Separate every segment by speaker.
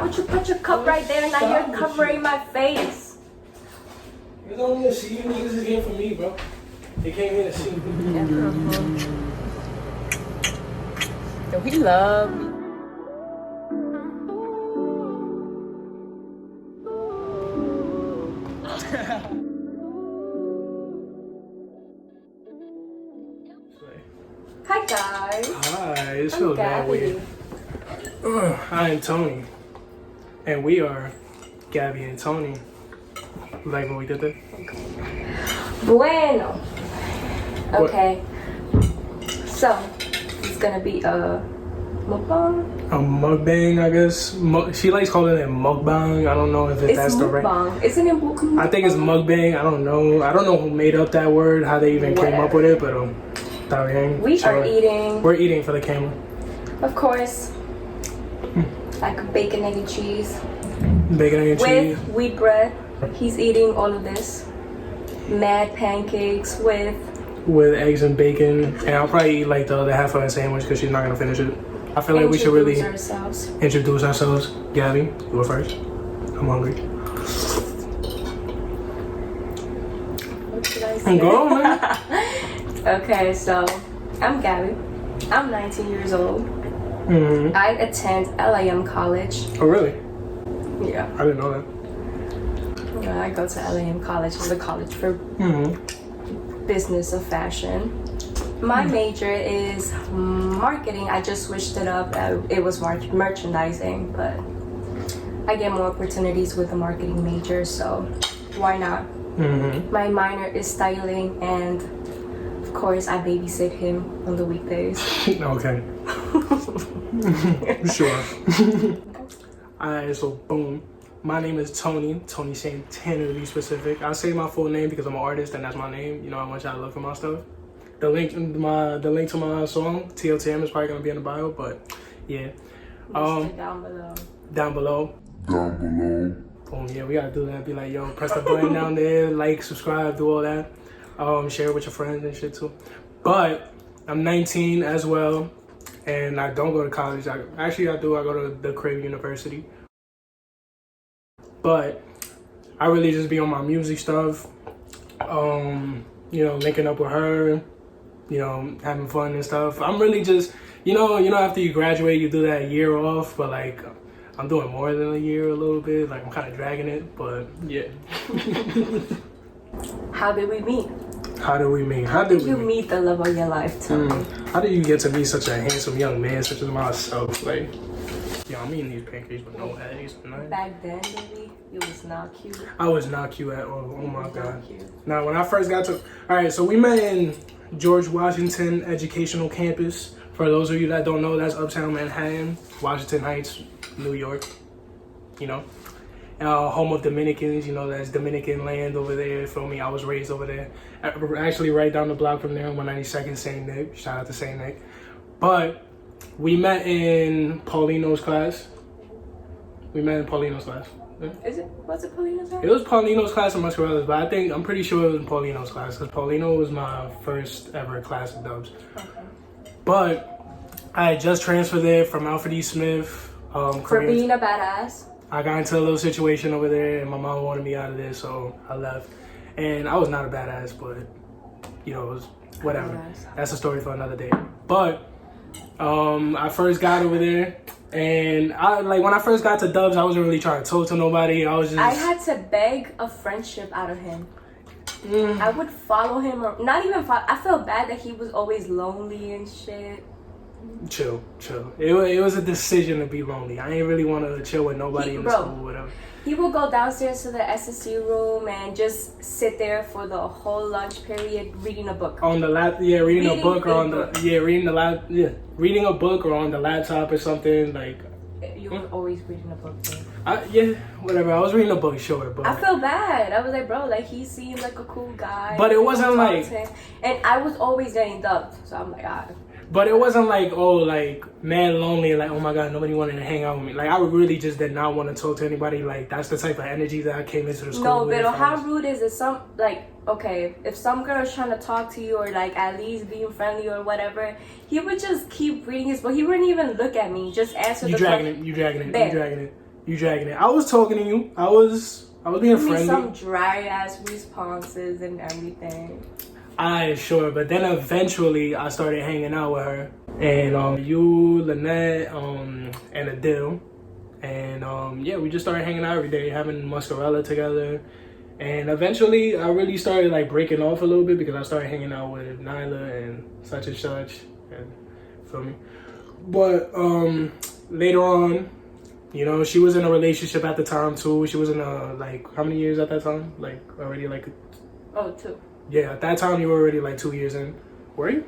Speaker 1: Why would you put your cup right there and now you're covering my face?
Speaker 2: It's only a seat. You niggas just came for me, bro. They came here to see me.
Speaker 1: Yeah, so he love me. Hi guys.
Speaker 2: Hi, it's so bad weird. I am Tony, and we are Gabby and Tony. Like when we did that?
Speaker 1: Bueno. Okay. So, it's gonna be a mukbang.
Speaker 2: A mukbang, I guess. She likes calling it mukbang. I don't know if that's the right.
Speaker 1: Isn't it mukbang?
Speaker 2: I think it's mukbang. I don't know. I don't know who made up that word, how they even came up with it, but
Speaker 1: we are eating.
Speaker 2: We're eating for the camera.
Speaker 1: Of course. Like bacon, egg, and cheese.
Speaker 2: Bacon, egg, and cheese.
Speaker 1: With wheat bread. He's eating all of this. Mad pancakes with
Speaker 2: eggs and bacon. And I'll probably eat like the other half of the sandwich because she's not going to finish it. I feel like we should really introduce ourselves. Gabby, you go first. I'm hungry.
Speaker 1: What should I say?
Speaker 2: Go on, man.
Speaker 1: Okay, so I'm Gabby. I'm 19 years old.
Speaker 2: Mm-hmm.
Speaker 1: I attend LAM College.
Speaker 2: Oh, really?
Speaker 1: Yeah.
Speaker 2: I didn't know that.
Speaker 1: I go to LAM College. It's a college for business of fashion. My major is marketing. I just switched it up. It was merchandising, but I get more opportunities with the marketing major, so why not? Mm-hmm. My minor is styling, and of course, I babysit him on the weekdays.
Speaker 2: Okay. Sure. Alright, so boom. My name is Tony Santana to be specific. I say my full name because I'm an artist and that's my name. You know, I want y'all to look for my stuff. The link to my song, Totm, is probably gonna be in the bio, but yeah.
Speaker 1: Down below.
Speaker 2: Down below. Boom, yeah, we gotta do that. Be like, yo, press the button down there, like, subscribe, do all that. Share it with your friends and shit too. But I'm 19 as well, and I don't go to college. I do. I go to the Crib University. But I really just be on my music stuff, you know, linking up with her, you know, having fun and stuff. I'm really just, you know, after you graduate, you do that year off, but like, I'm doing more than a year a little bit. Like, I'm kind of dragging it, but yeah.
Speaker 1: How did we meet?
Speaker 2: How did you
Speaker 1: meet the love of your life, Tony?
Speaker 2: How did you get to be such a handsome young man such as myself? Like, yeah, I'm eating these pancakes with no eggs.
Speaker 1: Back then, baby, you was not cute.
Speaker 2: I was not cute at all. Oh my God. Now, when I first got to... Alright, so we met in George Washington Educational Campus. For those of you that don't know, that's uptown Manhattan, Washington Heights, New York. You know? Home of Dominicans, you know, that's Dominican land over there. Feel me? I was raised over there. Actually, right down the block from there on 192nd, St. Nick. Shout out to St. Nick. But we met in Paulino's class. Yeah.
Speaker 1: Was it Paulino's class?
Speaker 2: It was Paulino's class and Muscarella's, but I'm pretty sure it was Paulino's class because Paulino was my first ever class of dubs. Okay. But I had just transferred there from Alfred E. Smith.
Speaker 1: For being a badass.
Speaker 2: I got into a little situation over there and my mom wanted me out of there, so I left. And I was not a badass, but, you know, it was whatever. That's a story for another day. But I first got over there, and when I first got to dubs, I wasn't really trying to talk to nobody. I
Speaker 1: had to beg a friendship out of him. I would follow him, or not even follow. I felt bad that he was always lonely and shit.
Speaker 2: Chill. It was a decision to be lonely. I ain't really want to chill with nobody in the school or whatever.
Speaker 1: He will go downstairs to the SSC room and just sit there for the whole lunch period reading a book. On the
Speaker 2: reading a book or on the laptop or something like.
Speaker 1: You were always reading a book.
Speaker 2: Whatever. I was reading a book, sure, but
Speaker 1: I feel bad. I was like, bro, like he seemed like a cool guy.
Speaker 2: But it wasn't like,
Speaker 1: and I was always getting dubbed, so I'm like,
Speaker 2: But it wasn't like, oh, like, mad lonely, like, oh my God, nobody wanted to hang out with me. Like, I really just did not want to talk to anybody. Like, that's the type of energy that I came into the school with.
Speaker 1: No, but how rude is it? Okay, if some girl's trying to talk to you or, like, at least being friendly or whatever, he would just keep reading his book. He wouldn't even look at me, just answer the question.
Speaker 2: You dragging it. You dragging it. I was talking to you. I was being friendly.
Speaker 1: Some dry ass responses and everything.
Speaker 2: Sure, but then eventually I started hanging out with her. And you, Lynette, and Adele. And yeah, we just started hanging out every day, having muscarella together. And eventually I really started like breaking off a little bit because I started hanging out with Nyla and such. And feel me? But later on, you know, she was in a relationship at the time too. She was in a, like, how many years at that time? Like already like...
Speaker 1: Oh, 2.
Speaker 2: Yeah, at that time you were already like 2 years in. Were you?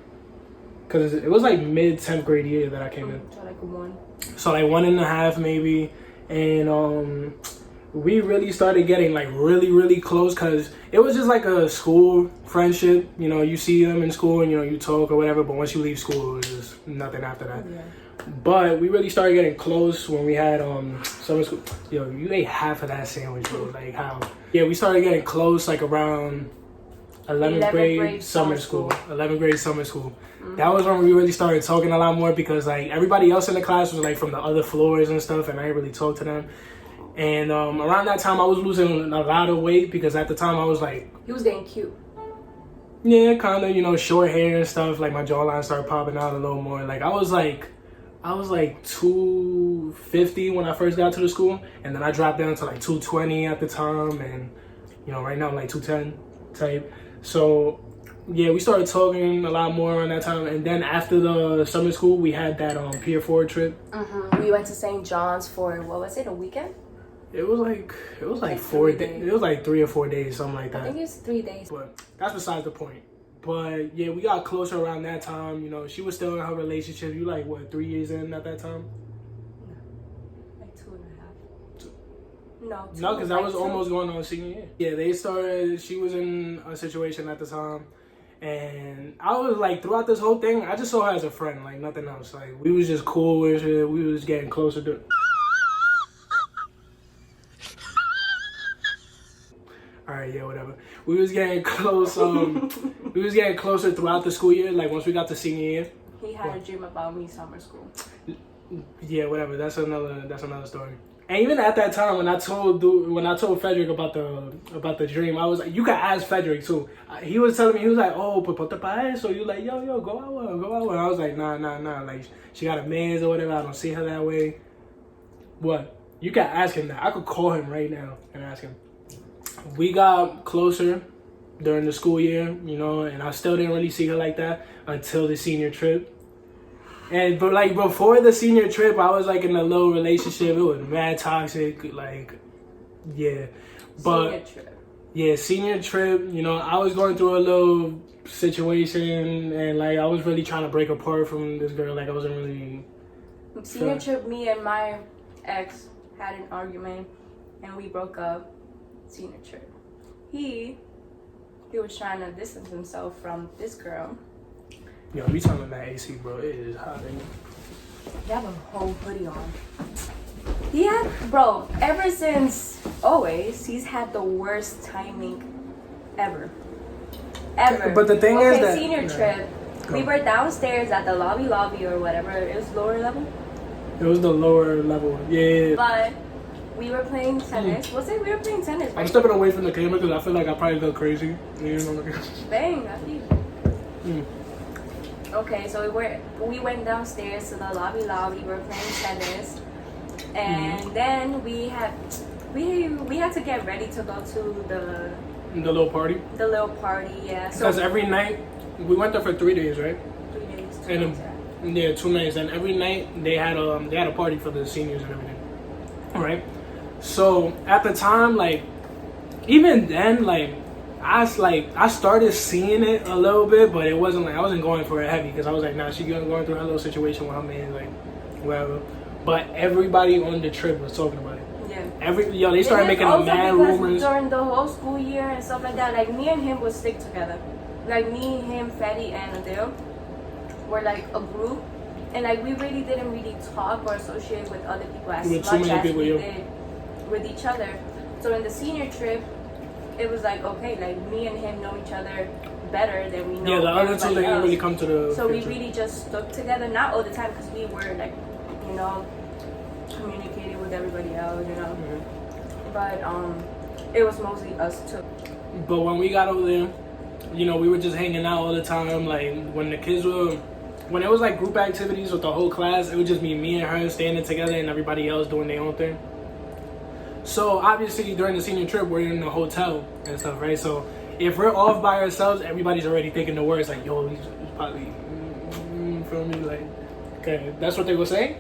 Speaker 2: Because it was like mid 10th grade year that I came in.
Speaker 1: So like 1.
Speaker 2: So like 1.5 maybe. And we really started getting like really close because it was just like a school friendship. You know, you see them in school and, you know, you talk or whatever. But once you leave school, it was just nothing after that.
Speaker 1: Yeah.
Speaker 2: But we really started getting close when we had summer school. Yo, you ate half of that sandwich, bro. Like how? Yeah, we started getting close like around 11th grade summer school. 11th grade summer school. Mm-hmm. That was when we really started talking a lot more because like everybody else in the class was like from the other floors and stuff, and I didn't really talk to them. And around that time I was losing a lot of weight because at the time I was like...
Speaker 1: He was getting cute.
Speaker 2: Yeah, kind of, you know, short hair and stuff. Like my jawline started popping out a little more. Like I was like 250 when I first got to the school, and then I dropped down to like 220 at the time, and you know, right now I'm like 210 type. So yeah, we started talking a lot more around that time, and then after the summer school, we had that Pier 4 trip.
Speaker 1: Mm-hmm. We went to St. John's for, what was it, a weekend?
Speaker 2: It was like 4 days. It was like 3 or 4 days, something like that.
Speaker 1: I think it was 3 days.
Speaker 2: But that's besides the point. But yeah, we got closer around that time. You know, she was still in her relationship. You like what, 3 years in at that time?
Speaker 1: No, like 2.5.
Speaker 2: No, because that was almost going on senior year. Yeah, they started. She was in a situation at the time, and I was like, throughout this whole thing, I just saw her as a friend, like nothing else. Like we was just cool and shit. We was getting closer to... Alright, yeah, whatever. We was getting close, we was getting closer throughout the school year, like once we got to senior year.
Speaker 1: He had a dream about me summer school.
Speaker 2: Yeah, whatever. That's another story. And even at that time, when I told Frederick about the dream, I was like, you can ask Frederick too. He was telling me, he was like, oh, ponte pa eso. You like, yo, go out. And I was like, nah. Like, she got a man's or whatever. I don't see her that way. What? You can ask him that. I could call him right now and ask him. We got closer during the school year, you know, and I still didn't really see her like that until the senior trip. But like before the senior trip, I was like in a low relationship. It was mad toxic, like, yeah. But
Speaker 1: senior trip.
Speaker 2: Yeah, senior trip. You know, I was going through a little situation, and like I was really trying to break apart from this girl. Like I wasn't really.
Speaker 1: Senior trip. Me and my ex had an argument, and we broke up. Senior trip. He was trying to distance himself from this girl.
Speaker 2: Yo, we talking about that AC, bro. It is hot, ain't it?
Speaker 1: You have a whole hoodie on. Bro, ever since always, he's had the worst timing ever.
Speaker 2: But the thing is that...
Speaker 1: senior trip, we were downstairs at the lobby or whatever. It was lower level?
Speaker 2: It was the lower level, yeah.
Speaker 1: But we were playing tennis. Was it? We were playing tennis, right?
Speaker 2: I'm stepping away from the camera because I feel like I probably look crazy. You know,
Speaker 1: Bang, I think. Okay, so we went downstairs to the lobby. We were playing tennis, and then we had to get ready to go to the
Speaker 2: little party.
Speaker 1: The little party, yeah.
Speaker 2: Because every night we went there for 3 days, right?
Speaker 1: 3 days. 2
Speaker 2: and
Speaker 1: nights,
Speaker 2: yeah, 2 nights, and every night they had a party for the seniors and everything. All right. So at the time, like, even then, like, I started seeing it a little bit, but it wasn't like I wasn't going for it heavy because I was like, nah, she going through her little situation with her man, like, whatever. But everybody on the trip was talking about it.
Speaker 1: Yeah.
Speaker 2: They started making a mad rumors
Speaker 1: during the whole school year and stuff like that. Like me and him would stick together. Like me, him, Fetty, and Adele were like a group, and like we really didn't talk or associate with other people as much as we did with each other. So in the senior trip, it was like, okay, like me and him know each other better than we know.
Speaker 2: Yeah, the other two didn't really come to the
Speaker 1: So
Speaker 2: picture.
Speaker 1: we really just stuck together, not all the time, because we were like, you know, communicating with with everybody else, you know. But it was mostly us two.
Speaker 2: But when we got over there, you know, we were just hanging out all the time. Like when the kids were, when it was like group activities with the whole class, it would just be me and her standing together and everybody else doing their own thing. So obviously during the senior trip, we're in the hotel and stuff, right? So if we're off by ourselves, everybody's already thinking the words like, yo, he's probably, feel me? Like, okay, that's what they were saying?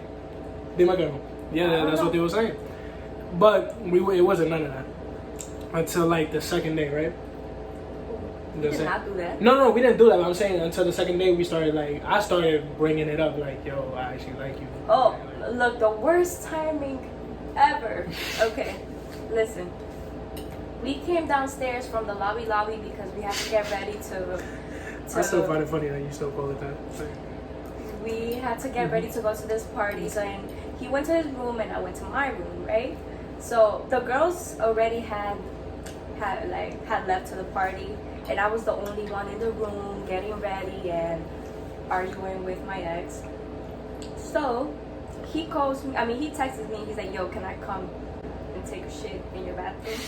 Speaker 2: Yeah, that's what they were saying. But it wasn't none of that until like the second day, right?
Speaker 1: We did not do that.
Speaker 2: No, we didn't do that. I'm saying until the second day we started, like, I started bringing it up, like, yo, I actually like you.
Speaker 1: Oh, look, the worst timing ever. Okay, listen. We came downstairs from the lobby because we had to get ready to
Speaker 2: I still find it funny that you still call it that.
Speaker 1: We had to get ready to go to this party. So and he went to his room and I went to my room, right? So the girls already had left to the party, and I was the only one in the room getting ready and arguing with my ex. So he calls me. I mean, he texts me. He's like, "Yo, can I come and take a shit in your bathroom?"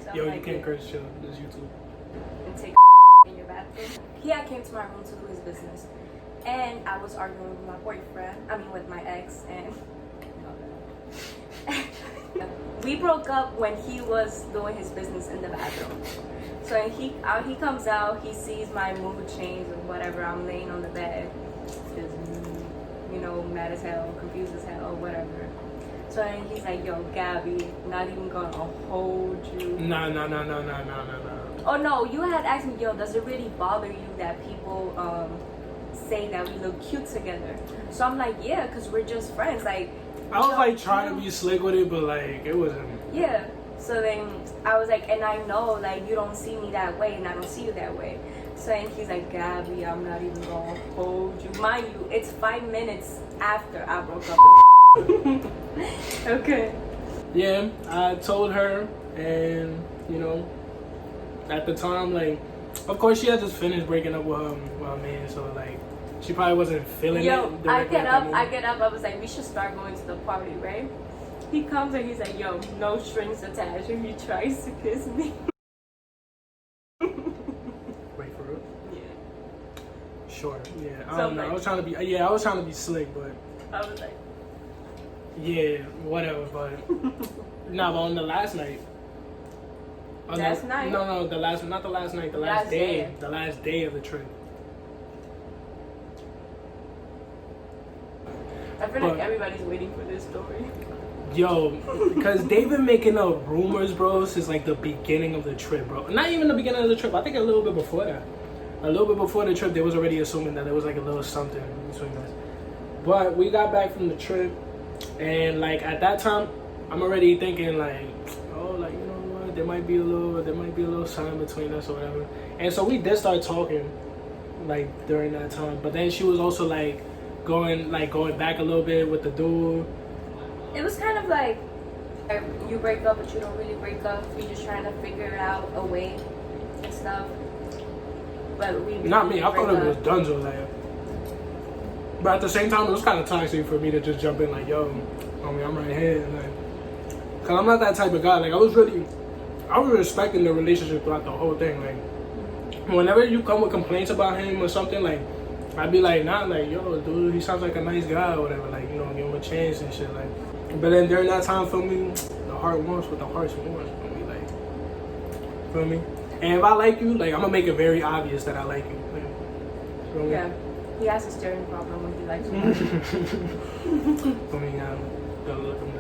Speaker 1: So
Speaker 2: yo,
Speaker 1: like,
Speaker 2: you can't curse shit on this YouTube.
Speaker 1: And take a in your bathroom. He had came to my room to do his business, and I was arguing with my boyfriend. I mean, with my ex, and we broke up when he was doing his business in the bathroom. So he comes out, he sees my mood change or whatever. I'm laying on the bed, just, you know, mad as hell, confused as hell, whatever. So he's like, yo, Gabby, not even gonna hold you.
Speaker 2: No.
Speaker 1: Oh no, you had asked me, yo, does it really bother you that people say that we look cute together? So I'm like, yeah, because we're just friends. Like,
Speaker 2: I was like trying to be slick with it, but like it wasn't.
Speaker 1: Yeah. So then I was like, and I know like you don't see me that way, and I don't see you that way. So then he's like, Gabby, I'm not even gonna hold you. Mind you, it's 5 minutes after I broke up with Okay.
Speaker 2: Yeah, I told her, and you know, at the time, like, of course she had just finished breaking up with her man, so like she probably wasn't feeling it.
Speaker 1: Yo, I get up, I was like, we should start going to the party, right? He comes and he's like, yo, no strings attached, and he tries to kiss me.
Speaker 2: Wait, for real?
Speaker 1: Yeah.
Speaker 2: Sure. Yeah. I
Speaker 1: So,
Speaker 2: don't know.
Speaker 1: like,
Speaker 2: I was trying to be slick, but
Speaker 1: I was like,
Speaker 2: yeah, whatever. But nah, but on the last night.
Speaker 1: Last night?
Speaker 2: No, not the last night. The last day. The last day of the trip.
Speaker 1: I feel like everybody's waiting for this story.
Speaker 2: Yo, because they've been making up rumors, bro, since like the beginning of the trip, bro. Not even the beginning of the trip. I think a little bit before that. A little bit before the trip, they was already assuming that there was like a little something between us. But we got back from the trip, and like at that time, I'm already thinking like, oh, like, you know what? There might be a little sign between us or whatever. And so we did start talking, like during that time. But then she was also like going back a little bit with the dude.
Speaker 1: It was kind of like you break up, but you don't really break up. You're just trying to figure out a way and stuff. But we really
Speaker 2: Not me. I thought it was Dunzo like. But at the same time, it was kind of toxic for me to just jump in like, yo, I mean, I'm right here, and like, cause I'm not that type of guy. Like I was respecting the relationship throughout the whole thing. Like, whenever you come with complaints about him or something, like, I'd be like, nah, like, yo, dude, he sounds like a nice guy or whatever. Like, you know, give him a chance and shit. Like, but then during that time, for me, the heart wants what the heart wants. For me, like, feel me? And if I like you, like, I'm gonna make it very obvious that I like you. Like, feel me?
Speaker 1: Yeah, he has a staring problem when he likes me.
Speaker 2: For me, don't look him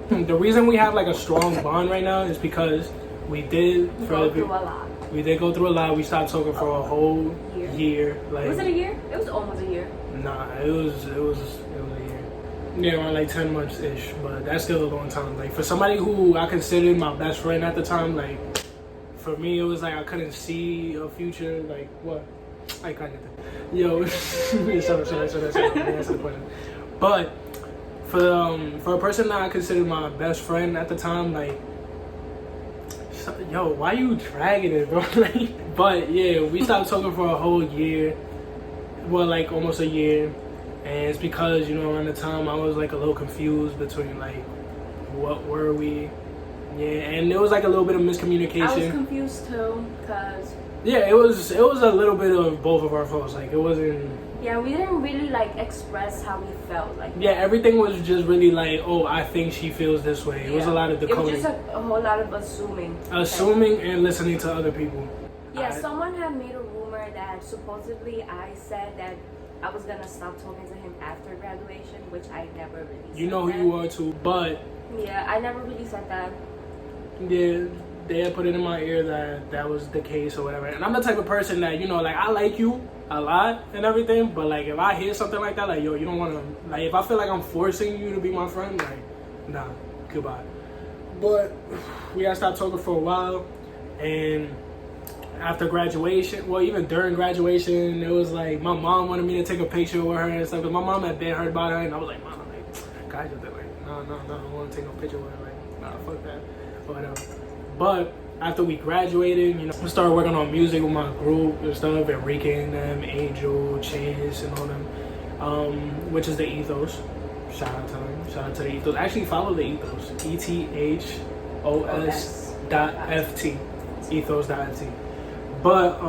Speaker 2: like. The reason we have like a strong bond right now is because we did
Speaker 1: go through a lot.
Speaker 2: We did go through a lot. We stopped talking for a whole year. Like,
Speaker 1: was it a year? It was almost a year.
Speaker 2: Nah, it was a year. Yeah, around like 10 months ish, but that's still a long time. Like for somebody who I considered my best friend at the time, like for me it was like I couldn't see a future. Like what? I kind of did. Yo, shut up. Answer the question. But for a person that I considered my best friend at the time, like, yo, why you dragging it, bro? Like, but yeah, we stopped talking for a whole year. Well, like almost a year. And it's because, you know, around the time I was like a little confused between like, what were we? Yeah, and there was like a little bit of miscommunication.
Speaker 1: I was confused too, cause
Speaker 2: yeah, it was a little bit of both of our faults. Like it wasn't.
Speaker 1: Yeah, we didn't really like express how we felt. Like
Speaker 2: yeah, everything was just really like, oh, I think she feels this way. It was a lot of decoding.
Speaker 1: It was just a whole lot of assuming.
Speaker 2: Assuming and listening to other people.
Speaker 1: Yeah, someone had made a rumor that supposedly I said that I was gonna stop talking to him after graduation, which I never really said.
Speaker 2: You know who you are too, but
Speaker 1: yeah, I never really said that.
Speaker 2: Yeah, they had put it in my ear that that was the case or whatever. And I'm the type of person that, you know, like I like you a lot and everything, but like if I hear something like that, like yo, you don't want to, like if I feel like I'm forcing you to be my friend, like nah, goodbye. But we had stopped talking for a while, and after graduation, well, even during graduation, it was like my mom wanted me to take a picture with her and stuff. Cause my mom had been heard about her, and I was like, Mom, like, guys are like, no, I don't want to take no picture with her. Like, nah, fuck that, or whatever. But after we graduated, you know, we started working on music with my group and stuff, Enrique and them, Angel, Chance, and all them, which is the Ethos. Shout out to them. Shout out to the Ethos. Actually, follow the Ethos. ETHOS.FT. Ethos.FT. But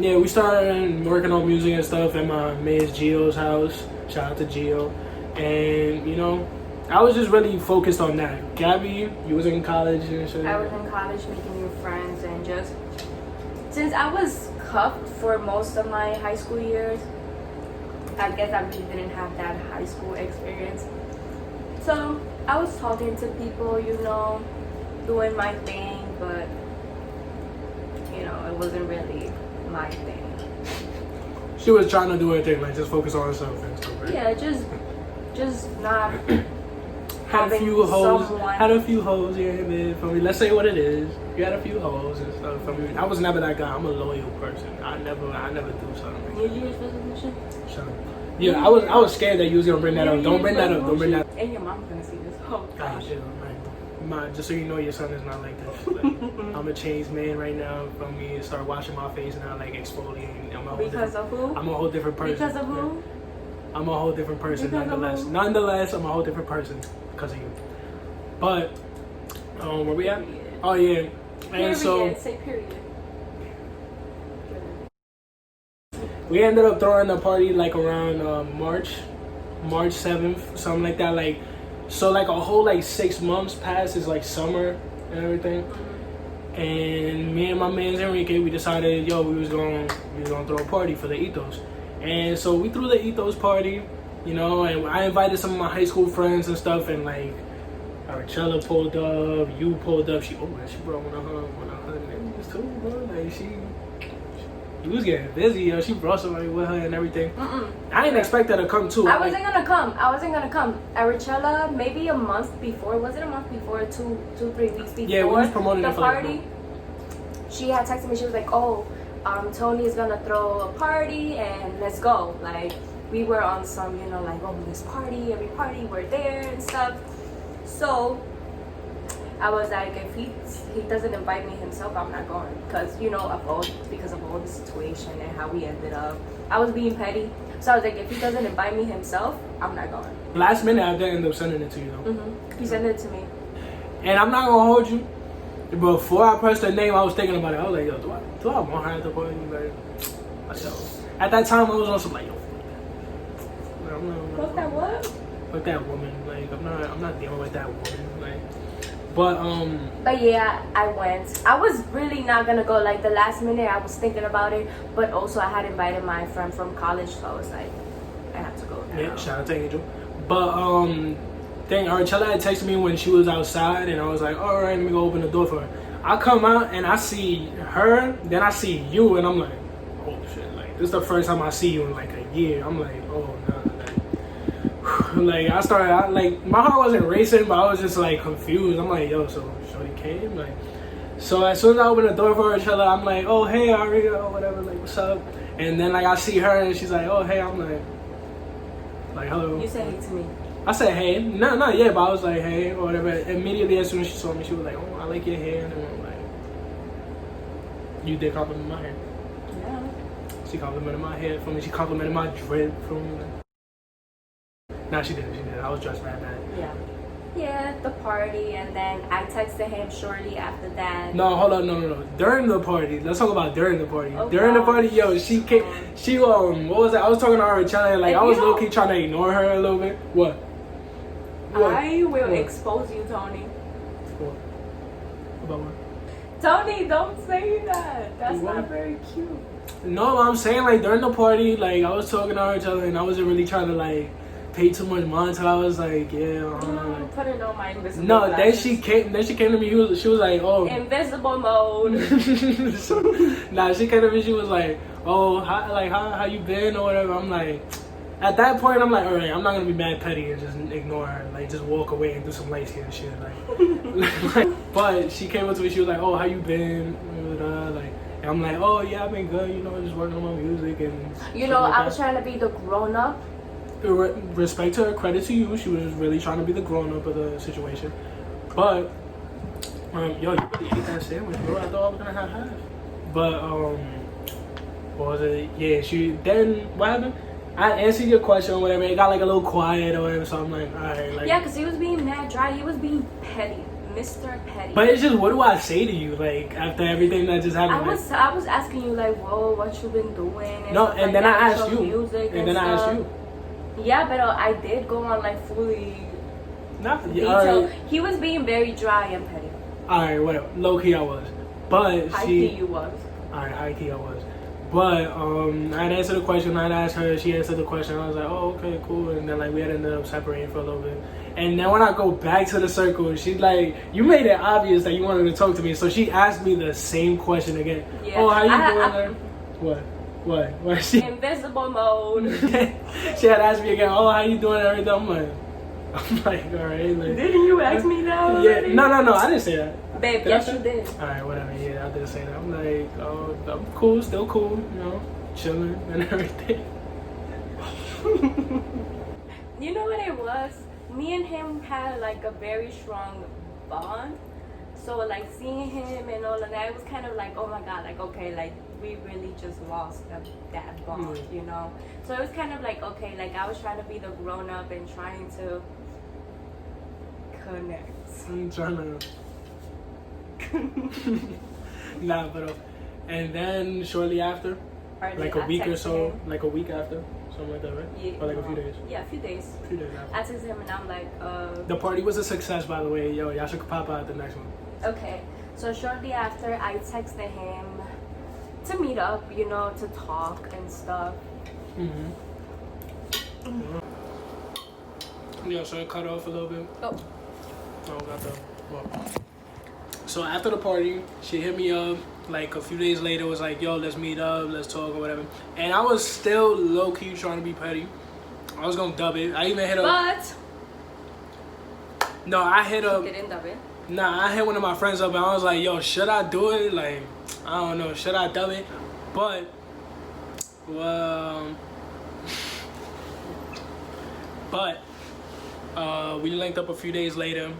Speaker 2: yeah, we started working on music and stuff at my man's Gio's house. Shout out to Gio. And you know, I was just really focused on that. Gabby, you was in college and shit.
Speaker 1: I was in college making new friends, and just since I was cuffed for most of my high school years, I guess I really didn't have that high school experience. So I was talking to people, you know, doing my thing, but you know, it wasn't really my thing.
Speaker 2: She was trying to do her thing, like just focus on herself and stuff, right?
Speaker 1: Yeah, just not
Speaker 2: had a few hoes here and there for me. Let's say what it is. You had a few hoes and stuff for me. I was never that guy. I'm a loyal person. I never do something.
Speaker 1: New Year's resolution?
Speaker 2: Sure. Yeah, I was scared that you was gonna bring that up. Don't bring that up.
Speaker 1: And your mom's gonna see this. Oh gosh.
Speaker 2: Just so you know, your son is not like this. Like, I'm a changed man right now. From me, start washing my face and I like exfoliating.
Speaker 1: Because of who?
Speaker 2: I'm a whole different person.
Speaker 1: Because of who?
Speaker 2: Yeah. I'm a whole different person. Nonetheless, I'm a whole different person because of you. But where we at? Oh yeah. And
Speaker 1: period.
Speaker 2: so
Speaker 1: Say period.
Speaker 2: we ended up throwing a party like around March 7th, something like that. Like, so like a whole like 6 months passed. It's like summer and everything. And me and my man Enrique, we decided, yo, we was gonna throw a party for the Ethos. And so we threw the Ethos party, you know, and I invited some of my high school friends and stuff, and like Archella pulled up, you pulled up. She brought one of her niggas too, bro. Like she was getting busy, yo. She brought somebody with her and everything. I didn't expect her to come too.
Speaker 1: I wasn't gonna come. Archella, maybe a month before. Was it a month before? 3 weeks before.
Speaker 2: Yeah, we was promoting
Speaker 1: the
Speaker 2: it for
Speaker 1: party.
Speaker 2: like,
Speaker 1: she had texted me. She was like, "Oh, Tony's gonna throw a party and let's go." Like we were on some, you know, like, oh, this party, every party, we're there and stuff. So I was like, if he doesn't invite me himself, I'm not going, because you know, because of all the situation and how we ended up. I was being petty, so I was like, if he doesn't invite me himself, I'm not going.
Speaker 2: Last minute, I did end up sending it to you though.
Speaker 1: He sent it to me,
Speaker 2: and I'm not gonna hold you. Before I pressed her name, I was thinking about it. I was like, yo, do I want her at the party? Like, at that time, I was also like, yo,
Speaker 1: fuck that what?
Speaker 2: Fuck that woman. Like, I'm not dealing with that woman. Like,
Speaker 1: But yeah, I went. I was really not gonna go. Like the last minute, I was thinking about it, but also I had invited my friend from college, so I was like, I have to go now.
Speaker 2: Yeah, shout out to Angel. But Archella had texted me when she was outside, and I was like, all right, let me go open the door for her. I come out and I see her, then I see you, and I'm like, oh shit! Like this is the first time I see you in like a year. I'm like, oh no. Like I started, like my heart wasn't racing, but I was just like confused. I'm like, yo, so shorty came, like. So as soon as I opened the door for each other, I'm like, oh hey Aria, or whatever, like what's up? And then like I see her and she's like, oh hey, I'm like hello.
Speaker 1: You said hey to me.
Speaker 2: I said hey, not yet, but I was like hey or whatever. Immediately as soon as she saw me, she was like, oh I like your hair, and I'm like, you did compliment my hair.
Speaker 1: Yeah.
Speaker 2: She complimented my hair for me. She complimented my drip for me. Nah, she did. I was dressed bad.
Speaker 1: Yeah. Yeah, the party, and then I texted him shortly after that.
Speaker 2: No, hold on, no. During the party, let's talk about during the party.
Speaker 1: Oh,
Speaker 2: during the party, yo, she came. She what was that? I was talking to her, trying like I was low key trying to ignore her a little bit. What?
Speaker 1: I will expose you, Tony.
Speaker 2: What? About what?
Speaker 1: Tony, don't say that. That's not very cute.
Speaker 2: No, I'm saying like during the party, like I was talking to her, and I wasn't really trying to like pay too much mind to her. I was like, yeah.
Speaker 1: Putting on my invisible.
Speaker 2: No,
Speaker 1: glasses.
Speaker 2: then she came to me. She was like, oh,
Speaker 1: invisible mode.
Speaker 2: Nah, she came to me. She was like, oh, how you been or whatever. I'm like, at that point, I'm like, all right, I'm not gonna be mad petty and just ignore her, like just walk away and do some light skin shit, like. But she came up to me. She was like, oh, how you been? Like. And I'm like, oh yeah, I've been good, just working on my music and.
Speaker 1: I was trying to be the grown up.
Speaker 2: Respect to her, credit to you. She was really trying to be the grown up of the situation. But, yo, you really ate that sandwich, bro. I thought I was gonna have half. But, what was it? Yeah, then what happened? I answered your question or whatever. It got like a little quiet or whatever. So I'm like, all right, like.
Speaker 1: Yeah, because he was being mad dry. He was being petty. Mr. Petty.
Speaker 2: But it's just, what do I say to you, like, after everything that just happened?
Speaker 1: I was asking you, like, whoa, what you been doing?
Speaker 2: And then I asked you. And then I asked you.
Speaker 1: Yeah, but I did go on, like, fully
Speaker 2: detailed.
Speaker 1: Right. He was being very dry and petty.
Speaker 2: Alright, whatever. Low key I was. But
Speaker 1: high key you was.
Speaker 2: Alright, high key I was. But, I'd answered the question. I'd asked her. She answered the question. I was like, oh, okay, cool. And then, like, we had ended up separating for a little bit. And then when I go back to the circle, she's like, you made it obvious that you wanted to talk to me. So she asked me the same question again. Yeah. Oh, how you doing? What? She
Speaker 1: invisible mode.
Speaker 2: She had asked me again, oh, how you doing and everything. I'm like, all right. Like,
Speaker 1: didn't you ask me that?
Speaker 2: Yeah. No, I didn't say that.
Speaker 1: Babe, yes, you did.
Speaker 2: All right, whatever. Yeah, I did say that. I'm like, oh, I'm cool, still cool, chilling and everything.
Speaker 1: You know what it was? Me and him had like a very strong bond. So like seeing him and all of that, it was kind of like, oh my God, like, okay, like we really just lost that bond, So it was kind of like, okay, like I was trying to be the grown up and trying to connect.
Speaker 2: I'm trying to. Nah, but and then shortly after, like a week or so, like a week after. Something like that, right?
Speaker 1: Yeah.
Speaker 2: Or like a few days?
Speaker 1: Yeah, a few days.
Speaker 2: After.
Speaker 1: I texted him and I'm like,
Speaker 2: The party was a success, by the way. Yo, y'all should pop out at the next one.
Speaker 1: Okay. So shortly after, I texted him to meet up, to talk and stuff.
Speaker 2: Yeah, so it cut off a little bit.
Speaker 1: Oh,
Speaker 2: got the... Well. So after the party, she hit me up. Like a few days later, was like, yo, let's meet up, let's talk or whatever. And I was still low key trying to be petty. I was gonna dub it. I even hit up.
Speaker 1: But
Speaker 2: no, I hit up.
Speaker 1: You didn't dub it.
Speaker 2: Nah, I hit one of my friends up and I was like, yo, should I do it? Like, I don't know, should I dub it? But, well, we linked up a few days later.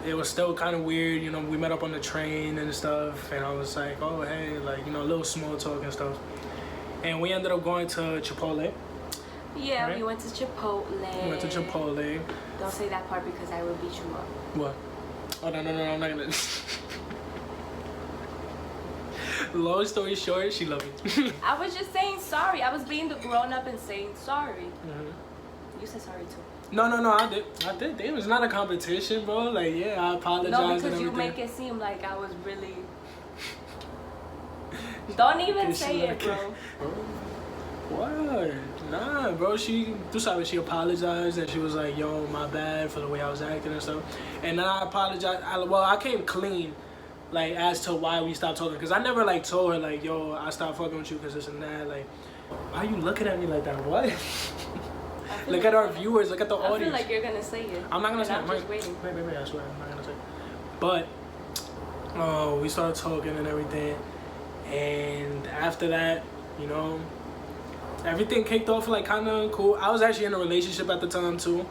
Speaker 2: It was still kind of weird. We met up on the train and stuff, and I was like, oh, hey, like, a little small talk and stuff. And we ended up going to Chipotle.
Speaker 1: Yeah, right? We went to Chipotle. Don't say that part because I will beat you up.
Speaker 2: What? Oh, no, I'm not gonna. Long story short, she loved me.
Speaker 1: I was just saying sorry. I was being the grown up and saying sorry. You said sorry too.
Speaker 2: No, I did. Damn, it's not a competition, bro. Like, yeah, I apologize.
Speaker 1: No, because you make it seem like I was really. Don't even say it, bro.
Speaker 2: What? Nah, bro. She apologized and she was like, yo, my bad for the way I was acting and stuff. And then I apologized. I came clean, like, as to why we stopped talking. Because I never, like, told her, like, yo, I stopped fucking with you because this and that. Like, why are you looking at me like that? What? Look at our viewers. Look at the audience.
Speaker 1: I feel like you're gonna say it.
Speaker 2: I'm not gonna say it.
Speaker 1: I'm just waiting.
Speaker 2: Wait, I swear I'm not gonna say it. But we started talking and everything, and after that, everything kicked off like kind of cool. I was actually in a relationship at the time too,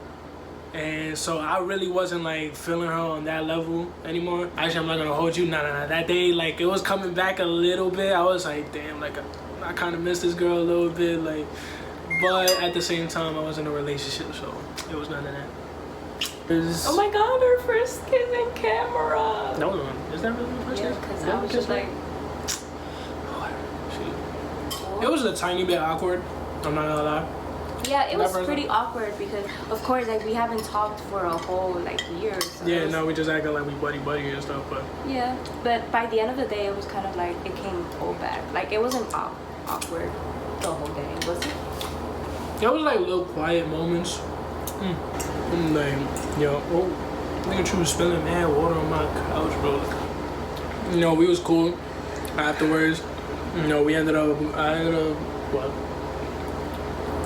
Speaker 2: and so I really wasn't like feeling her on that level anymore. Actually, I'm not gonna hold you. Nah. That day, like, it was coming back a little bit. I was like, damn, like I kind of missed this girl a little bit, like. But at the same time, I was in a relationship, so it was none of that.
Speaker 1: Oh my god, our first kiss in camera.
Speaker 2: No, is that really the first kiss?
Speaker 1: Because I was just like...
Speaker 2: It was a tiny bit awkward. I'm not gonna lie.
Speaker 1: Yeah, it was pretty awkward because, of course, like we haven't talked for a whole like year. So
Speaker 2: yeah, no, we just acted like we buddy and stuff, but.
Speaker 1: Yeah, but by the end of the day, it was kind of like it came all back. Like it wasn't awkward the whole day, was it?
Speaker 2: There was like little quiet moments. I'm like, yo, oh, look at you spilling mad water on my couch, bro. You know, we was cool afterwards. You know, I ended up, what?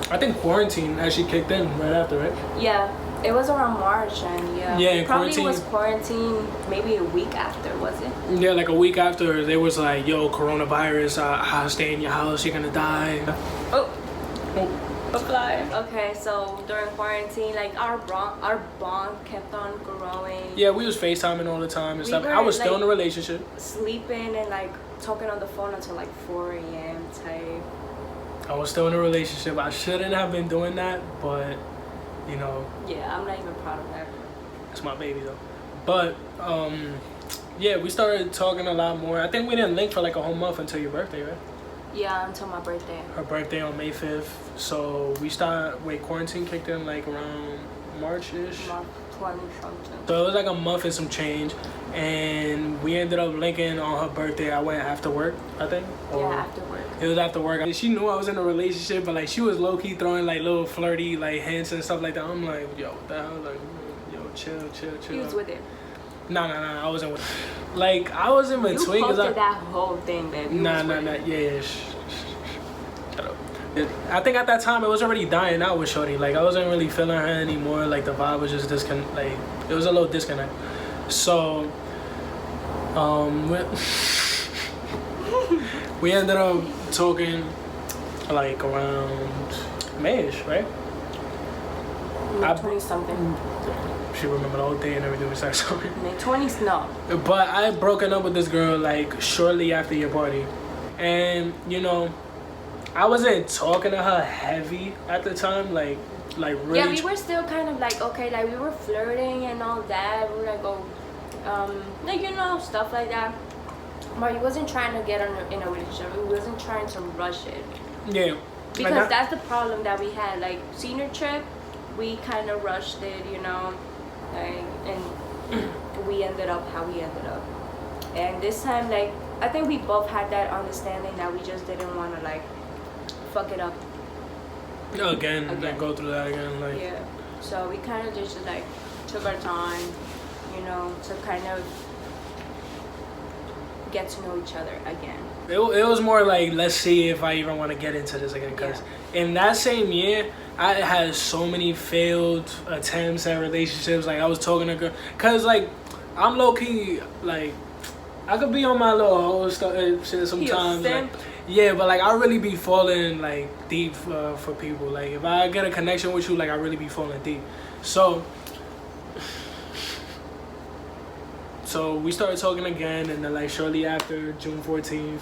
Speaker 2: I think quarantine actually kicked in right after, right?
Speaker 1: Yeah, it was around March, and
Speaker 2: yeah,
Speaker 1: probably was quarantine maybe a week after, was it?
Speaker 2: Yeah, like a week after, they was like, yo, coronavirus, stay in your house, you're gonna die.
Speaker 1: Oh. A fly. Okay, so during quarantine, like our bond kept on growing.
Speaker 2: Yeah, we was FaceTiming all the time and stuff. I was still in a relationship.
Speaker 1: Sleeping and like talking on the phone until like 4 a.m. type.
Speaker 2: I was still in a relationship. I shouldn't have been doing that, but you know.
Speaker 1: Yeah, I'm not even proud of that.
Speaker 2: It's my baby though. But yeah, we started talking a lot more. I think we didn't link for like a whole month until your birthday, right?
Speaker 1: Yeah, until my birthday.
Speaker 2: Her birthday on May 5th. So we quarantine kicked in like around March-ish.
Speaker 1: March 20 something.
Speaker 2: So it was like a month and some change. And we ended up linking on her birthday. I went after work, I think.
Speaker 1: Yeah, after work.
Speaker 2: It was after work. She knew I was in a relationship, but like she was low-key throwing like little flirty like hints and stuff like that. I'm like, yo, what the hell? Like, yo, chill.
Speaker 1: He was with it.
Speaker 2: No, I wasn't with it. Like, I was in between.
Speaker 1: You posted that whole thing, baby.
Speaker 2: Nah. Yeah. Shut up. I think at that time it was already dying out with shorty. Like, I wasn't really feeling her anymore. Like, the vibe was just like, it was a little disconnect. So, we ended up talking like around Mayish, right?
Speaker 1: 20 something.
Speaker 2: She remembered the whole day and everything we started talking.
Speaker 1: 20s, no.
Speaker 2: But I had broken up with this girl like shortly after your party. And, you know, I wasn't talking to her heavy at the time, like really.
Speaker 1: Yeah, we were still kind of like, okay, like we were flirting and all that. We were like, like, you know, stuff like that. But he wasn't trying to get in a relationship. He wasn't trying to rush it.
Speaker 2: Yeah.
Speaker 1: Because that's the problem that we had. Like, senior trip, we kind of rushed it, you know. Like, and we ended up how we ended up. And this time, like, I think we both had that understanding that we just didn't want to, like, fuck it up.
Speaker 2: Again. Like, go through that again. Like.
Speaker 1: Yeah. So we kind of just, like, took our time, you know, to kind of get to know each other again.
Speaker 2: It was more like, let's see if I even want to get into this again. Because in that same year, I had so many failed attempts at relationships. Like, I was talking to a girl. Because, like, I'm low-key, like, I could be on my little whole stuff shit sometimes. Like, yeah, but, like, I really be falling, like, deep for people. Like, if I get a connection with you, like, I really be falling deep. So we started talking again, and then like shortly after June 14th,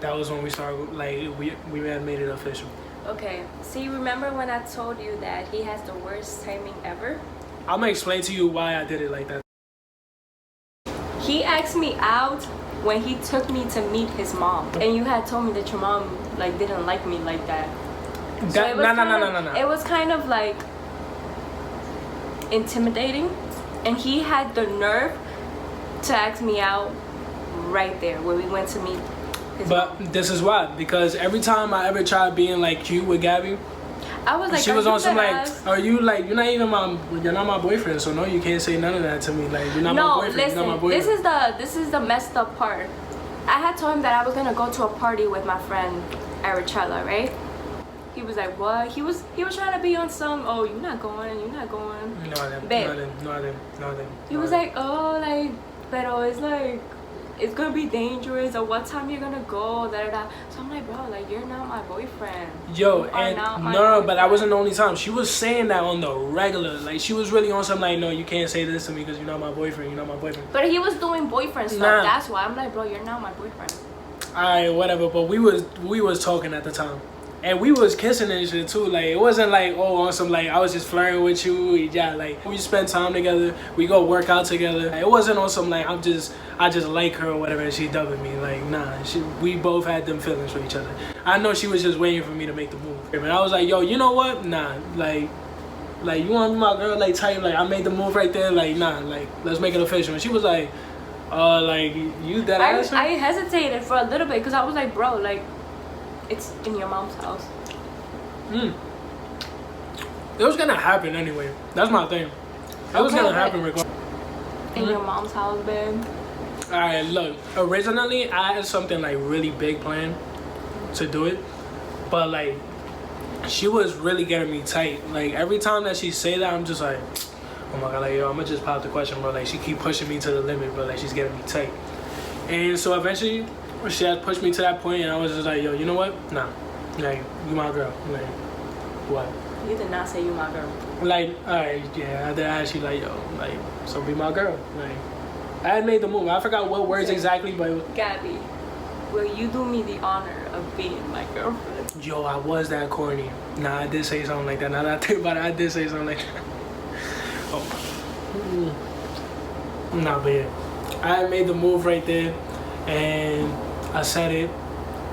Speaker 2: that was when we started, like, we had made it official.
Speaker 1: Okay, see, remember when I told you that he has the worst timing ever?
Speaker 2: I'm gonna explain to you why I did it like that.
Speaker 1: He asked me out when he took me to meet his mom, and you had told me that your mom like didn't like me like that. No. It was kind of like intimidating, and he had the nerve to ask me out right there when we went to meet his mom.
Speaker 2: This is why, because every time I ever tried being like cute with Gabby,
Speaker 1: I was like,
Speaker 2: she was on some like, are you like, you're not my boyfriend, so no, you can't say none of that to me. Like, you're not my boyfriend.
Speaker 1: Listen,
Speaker 2: you're not my boyfriend.
Speaker 1: This is the messed up part. I had told him that I was gonna go to a party with my friend Arachella, right? He was like, what? He was trying to be on some, oh, you're not going.
Speaker 2: No, I didn't.
Speaker 1: He was like, oh, like, pero it's like, it's gonna be dangerous, or what time you're gonna go, da. So I'm like, bro, like, you're not my boyfriend.
Speaker 2: Yo, and no, but that wasn't the only time. She was saying that on the regular. Like, she was really on something like, no, you can't say this to me because you're not my boyfriend. You're not my boyfriend.
Speaker 1: But he was doing boyfriend stuff.
Speaker 2: Nah.
Speaker 1: That's why I'm like, bro, you're not my boyfriend.
Speaker 2: Alright, whatever. But we was talking at the time. And we was kissing and shit too. Like, it wasn't like, oh, on some like I was just flirting with you. Yeah, like we spend time together. We go work out together. It wasn't on some like I just like her or whatever and she dubbing me. Like, nah, we both had them feelings for each other. I know she was just waiting for me to make the move. But I was like, yo, you know what? Nah, like you want to be my girl, like type, like I made the move right there, like nah, like let's make it official. And she was like, like you that ass.
Speaker 1: I hesitated for a little bit because I was like, bro, like it's in your mom's house. It
Speaker 2: was gonna happen anyway. That's my thing. It was gonna happen regardless.
Speaker 1: In your mom's house, babe.
Speaker 2: Alright, look. Originally, I had something like really big planned to do it, but like she was really getting me tight. Like every time that she say that, I'm just like, oh my god, like yo, I'ma just pop the question, bro. Like she keep pushing me to the limit, but like she's getting me tight. And so eventually, she had pushed me to that point, and I was just like, yo, you know what? Nah, like you my girl. Like what?
Speaker 1: You did not say you my girl.
Speaker 2: Like, alright, yeah, I did ask you like, yo, like so be my girl. Like I had made the move. I forgot what words exactly, but
Speaker 1: Gabby, will you do me the honor of being my girlfriend?
Speaker 2: Yo, I was that corny. Nah, I did say something like that. Now that I think about it, I did say something like that. Oh. Nah, but yeah. I made the move right there, and I said it.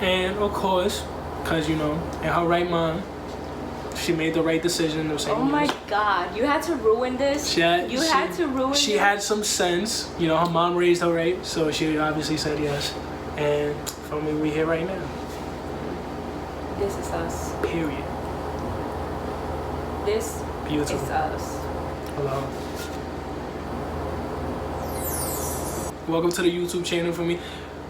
Speaker 2: And of course, because, you know, in her right mind, she made the right decision.
Speaker 1: Oh my god, you had to ruin this?
Speaker 2: She had some sense. You know, her mom raised her right, so she obviously said yes. And for me, we here right now.
Speaker 1: This is us.
Speaker 2: Period.
Speaker 1: This
Speaker 2: Beautiful.
Speaker 1: is us.
Speaker 2: Hello. Welcome to the YouTube channel for me.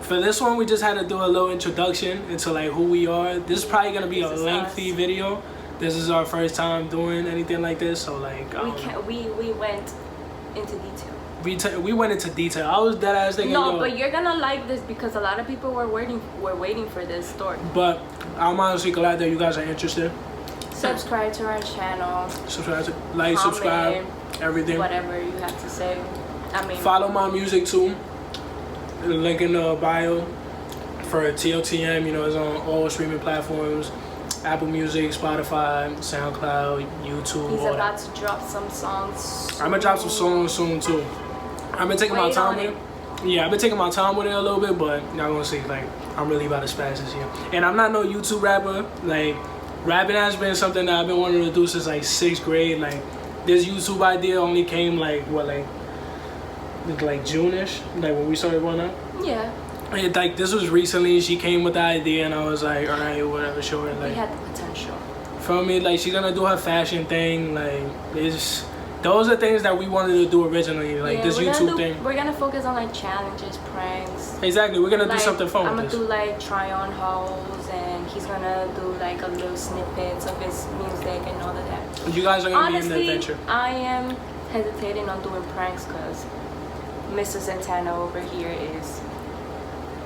Speaker 2: For this one, we just had to do a little introduction into like who we are. This is probably gonna be a lengthy video. This is our first time doing anything like this, so like
Speaker 1: we went into detail.
Speaker 2: We went into detail. I was dead ass thinking.
Speaker 1: No, but you're gonna like this because a lot of people were waiting for this story.
Speaker 2: But I'm honestly glad that you guys are interested.
Speaker 1: Subscribe to our channel.
Speaker 2: Subscribe, like, comment, subscribe, everything.
Speaker 1: Whatever you have to say. I mean,
Speaker 2: follow my music too. Link in the bio for Totm. You know, it's on all streaming platforms: Apple Music, Spotify, SoundCloud, YouTube.
Speaker 1: He's about to drop some songs soon.
Speaker 2: I'm gonna drop some songs soon too. I've been taking my time with it. Yeah, I've been taking my time with it a little bit, but y'all gonna see, like, I'm really about to spaz this year. And I'm not no YouTube rapper. Like, rapping has been something that I've been wanting to do since like 6th grade. Like, this YouTube idea only came like June-ish, like when we started going up.
Speaker 1: Yeah.
Speaker 2: And like this was recently. She came with the idea, and I was like, all right, whatever, sure. Like,
Speaker 1: we had the potential.
Speaker 2: For me, like she's gonna do her fashion thing. Like, those are things that we wanted to do originally. Like this YouTube thing.
Speaker 1: We're gonna focus on like challenges, pranks.
Speaker 2: Exactly, we're gonna do something fun.
Speaker 1: I'm gonna do like try on hauls, and he's gonna do like a little snippets of his music and all of that.
Speaker 2: You guys are gonna
Speaker 1: Honestly,
Speaker 2: be in the adventure.
Speaker 1: I am hesitating on doing pranks because Mr. Santana over here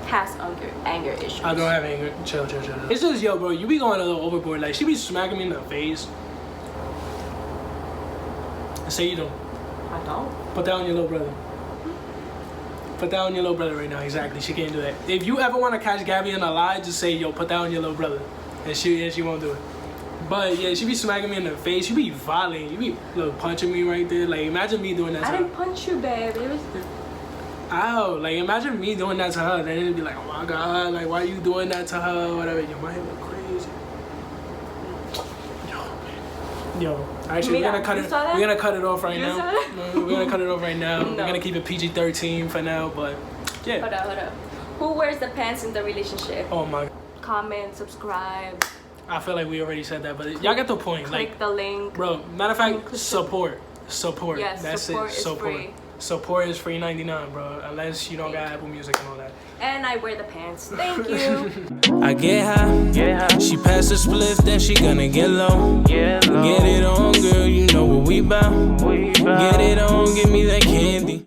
Speaker 1: has anger issues.
Speaker 2: I don't have anger. Chill. It's just, yo, bro, you be going a little overboard. Like, she be smacking me in the face. Say you don't.
Speaker 1: I don't.
Speaker 2: Put that on your little brother. Put that on your little brother right now. Exactly. She can't do that. If you ever want to catch Gabby in a lie, just say, yo, put that on your little brother. And she won't do it. But yeah, she be smacking me in the face. She be violent. You be punching me right there. Like, imagine me doing that to her.
Speaker 1: I didn't punch you, babe. It was
Speaker 2: ow, like imagine me doing that to her, then it'd be like, oh my god, like why are you doing that to her, whatever. Yo, my head look crazy. Yo, actually, we're gonna cut it off right now. We're gonna cut it off right now. No. We're gonna keep it PG-13 for now, but yeah.
Speaker 1: Hold up. Who wears the pants in the relationship?
Speaker 2: Oh my.
Speaker 1: Comment, subscribe.
Speaker 2: I feel like we already said that, but y'all get the point.
Speaker 1: Click the link.
Speaker 2: Bro, matter of fact, support.
Speaker 1: Yes,
Speaker 2: that's
Speaker 1: support
Speaker 2: it.
Speaker 1: Is free.
Speaker 2: Support is free 99, bro. Unless you don't got Apple Music and all that.
Speaker 1: And I wear the pants. Thank you.
Speaker 3: I get high. She pass the spliff, then she gonna get low. Get it on, girl. You know what we bout. Get it on, give me that candy.